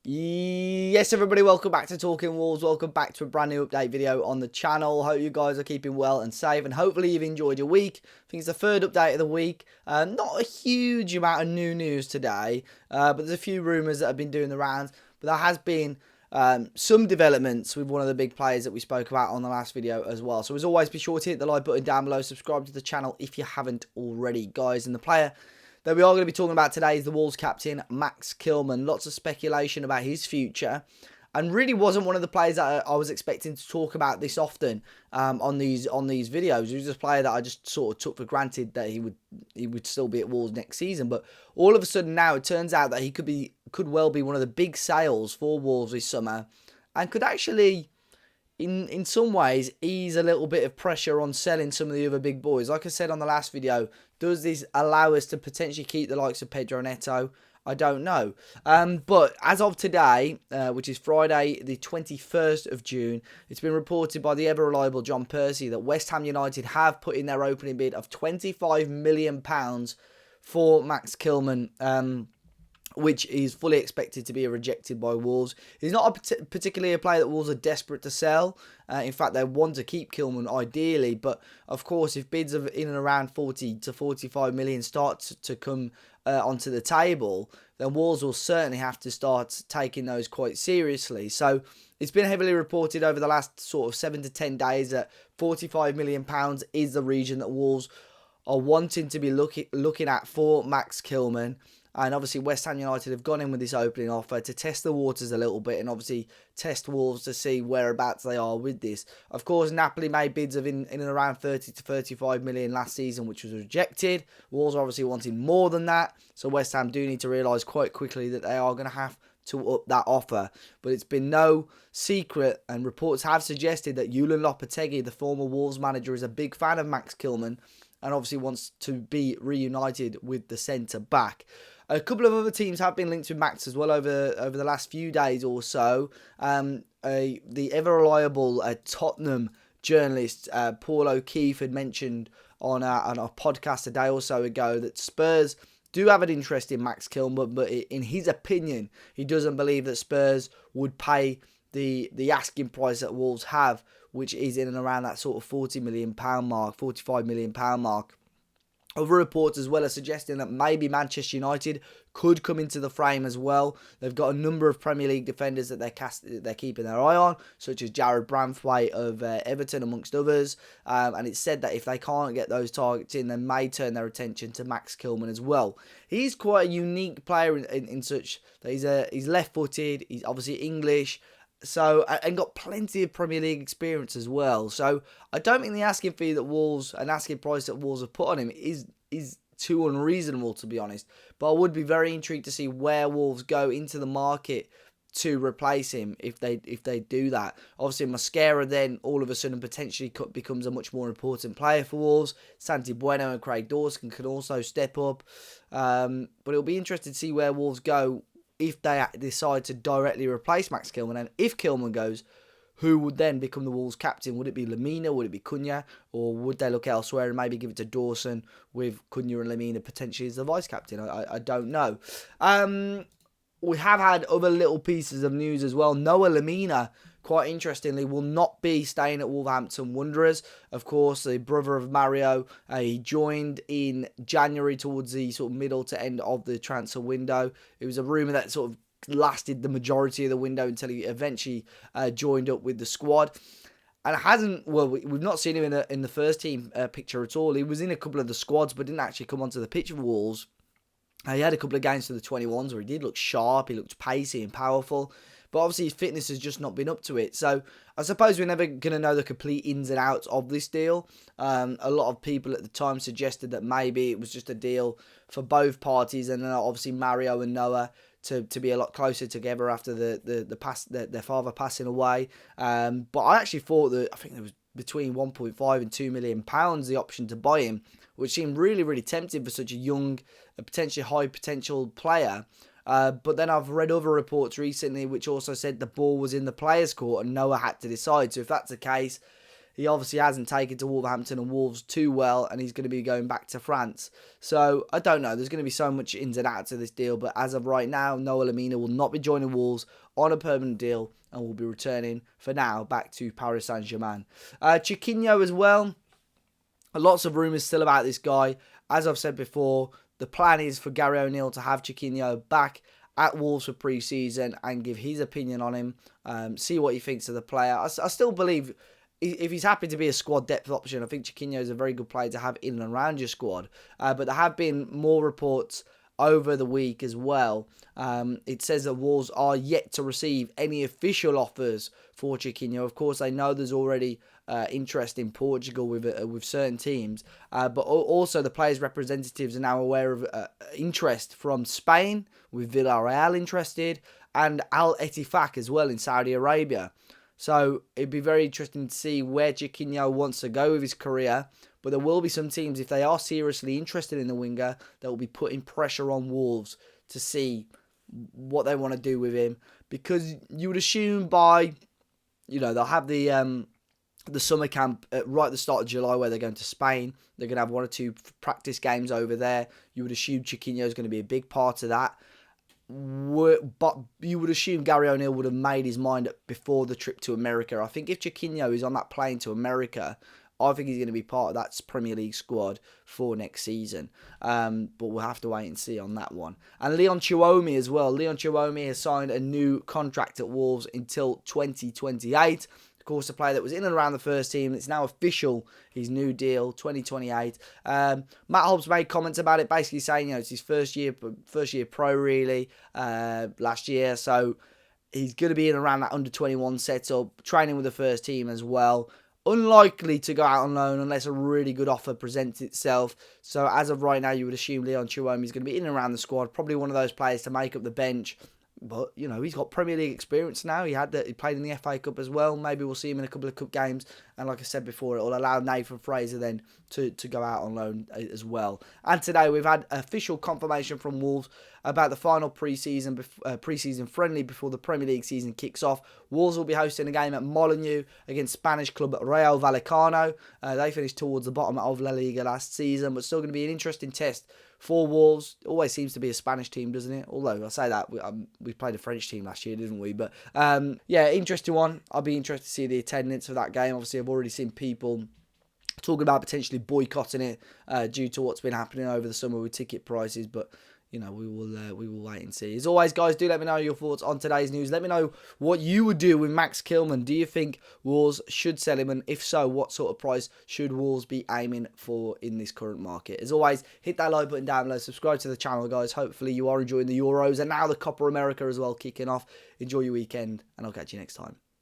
Yes, everybody, welcome back to Talking Wolves. Welcome back to a brand new update video on the channel. Hope you guys are keeping well and safe, and hopefully you've enjoyed your week. I think it's the third update of the week. Not a huge amount of new news today, but there's a few rumours that have been doing the rounds. But there has been some developments with one of the big players that we spoke about on the last video as well. So as always, be sure to hit the like button down below, subscribe to the channel if you haven't already, guys. And the player that we are going to be talking about today is the Wolves captain, Max Kilman. Lots of speculation about his future, and really wasn't one of the players that I was expecting to talk about this often on these videos. He was just a player that I just sort of took for granted that he would still be at Wolves next season. But all of a sudden now it turns out that he could well be one of the big sales for Wolves this summer, and could actually, in some ways, ease a little bit of pressure on selling some of the other big boys. Like I said on the last video, does this allow us to potentially keep the likes of Pedro Neto? I don't know. But as of today, which is Friday the 21st of June, it's been reported by the ever-reliable John Percy that West Ham United have put in their opening bid of £25 million for Max Kilman, which is fully expected to be rejected by Wolves. He's not particularly a player that Wolves are desperate to sell. In fact, they want to keep Kilman ideally, but of course, if bids of in and around 40 to 45 million start to come onto the table, then Wolves will certainly have to start taking those quite seriously. So it's been heavily reported over the last sort of 7 to 10 days that £45 million is the region that Wolves are wanting to be looking at for Max Kilman. And obviously West Ham United have gone in with this opening offer to test the waters a little bit, and obviously test Wolves to see whereabouts they are with this. Of course, Napoli made bids of in and around 30 to 35 million last season, which was rejected. Wolves are obviously wanting more than that, so West Ham do need to realise quite quickly that they are going to have to up that offer. But it's been no secret, and reports have suggested that Julen Lopetegui, the former Wolves manager, is a big fan of Max Kilman, and obviously wants to be reunited with the centre-back. A couple of other teams have been linked with Max as well over the last few days or so. The ever-reliable Tottenham journalist Paul O'Keefe had mentioned on a podcast a day or so ago that Spurs do have an interest in Max Kilman, but in his opinion, he doesn't believe that Spurs would pay the asking price that Wolves have, which is in and around that sort of £40 million mark, £45 million mark. Other reports as well are suggesting that maybe Manchester United could come into the frame as well. They've got a number of Premier League defenders that they're keeping their eye on, such as Jared Branthwaite of Everton, amongst others. And it's said that if they can't get those targets in, they may turn their attention to Max Kilman as well. He's quite a unique player in such that he's left-footed, he's obviously English, so, and got plenty of Premier League experience as well. So I don't think the asking fee that Wolves, an asking price that Wolves have put on him is too unreasonable, to be honest. But I would be very intrigued to see where Wolves go into the market to replace him if they do that. Obviously, Mosquera then all of a sudden potentially becomes a much more important player for Wolves. Santi Bueno and Craig Dawson can also step up. But it'll be interesting to see where Wolves go if they decide to directly replace Max Kilman. And if Kilman goes, who would then become the Wolves captain? Would it be Lemina? Would it be Cunha? Or would they look elsewhere and maybe give it to Dawson with Cunha and Lemina potentially as the vice-captain? I don't know. We have had other little pieces of news as well. Noha Lemina, quite interestingly, will not be staying at Wolverhampton Wanderers. Of course, the brother of Mario, he joined in January towards the sort of middle to end of the transfer window. It was a rumour that sort of lasted the majority of the window until he eventually joined up with the squad. And we've not seen him in the first team picture at all. He was in a couple of the squads, but didn't actually come onto the pitch for Wolves. He had a couple of games for the 21s where he did look sharp, he looked pacey and powerful, but obviously his fitness has just not been up to it. So I suppose we're never going to know the complete ins and outs of this deal. A lot of people at the time suggested that maybe it was just a deal for both parties, and then obviously Mario and Noah to be a lot closer together after their father passing away. But I actually thought that, I think there was between 1.5 and £2 million the option to buy him, which seemed really, really tempting for such a young, potentially high potential player. But then I've read other reports recently which also said the ball was in the players' court and Noah had to decide. So if that's the case, he obviously hasn't taken to Wolverhampton and Wolves too well, and he's going to be going back to France. So, I don't know. There's going to be so much ins and outs of this deal, but as of right now, Noha Lemina will not be joining Wolves on a permanent deal and will be returning, for now, back to Paris Saint-Germain. Chiquinho as well. Lots of rumours still about this guy. As I've said before, the plan is for Gary O'Neill to have Chiquinho back at Wolves for pre-season and give his opinion on him, see what he thinks of the player. I still believe if he's happy to be a squad depth option, I think Chiquinho is a very good player to have in and around your squad. But there have been more reports over the week as well. It says that Wolves are yet to receive any official offers for Chiquinho. Of course, they know there's already interest in Portugal with certain teams, but also the players' representatives are now aware of interest from Spain, with Villarreal interested, and Al Ettifaq as well in Saudi Arabia. So it'd be very interesting to see where Chiquinho wants to go with his career. But there will be some teams, if they are seriously interested in the winger, that will be putting pressure on Wolves to see what they want to do with him. Because you would assume by, they'll have the summer camp right at the start of July where they're going to Spain. They're going to have 1 or 2 practice games over there. You would assume Chiquinho is going to be a big part of that. But you would assume Gary O'Neill would have made his mind up before the trip to America. I think if Chiquinho is on that plane to America, I think he's going to be part of that Premier League squad for next season. But we'll have to wait and see on that one. And Leon Chiuomi as well. Leon Chiuomi has signed a new contract at Wolves until 2028. Of course, a player that was in and around the first team. It's now official, his new deal, 2028. Matt Hobbs made comments about it, basically saying, it's his first year pro, really, last year. So he's going to be in around that under-21 setup, training with the first team as well. Unlikely to go out on loan unless a really good offer presents itself. So as of right now, you would assume Leon Chiuomi is going to be in and around the squad. Probably one of those players to make up the bench. But, he's got Premier League experience now. He played in the FA Cup as well. Maybe we'll see him in a couple of cup games. And like I said before, it will allow Nathan Fraser then to go out on loan as well. And today we've had official confirmation from Wolves about the final pre-season friendly before the Premier League season kicks off. Wolves will be hosting a game at Molineux against Spanish club Real Vallecano. They finished towards the bottom of La Liga last season, but still going to be an interesting test for Wolves. It always seems to be a Spanish team, doesn't it? Although I say that, we played a French team last year, didn't we? But interesting one. I'll be interested to see the attendance of that game. Obviously, I've already seen people talking about potentially boycotting it due to what's been happening over the summer with ticket prices, but we will wait and see. As always, guys, do let me know your thoughts on today's news. Let me know what you would do with Max Kilman. Do you think Wolves should sell him? And if so, what sort of price should Wolves be aiming for in this current market? As always, hit that like button down below. Subscribe to the channel, guys. Hopefully you are enjoying the Euros and now the Copa America as well kicking off. Enjoy your weekend, and I'll catch you next time.